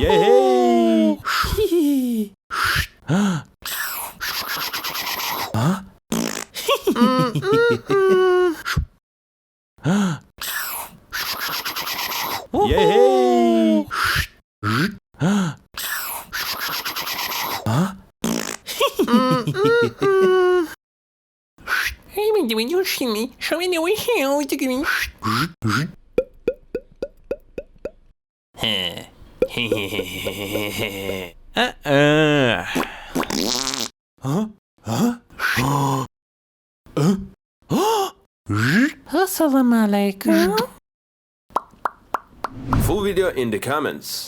예헤이. 예헤이. 왜 열심히 소리내고 있어요 지금. Assalamu alaikum. Full video in the comments.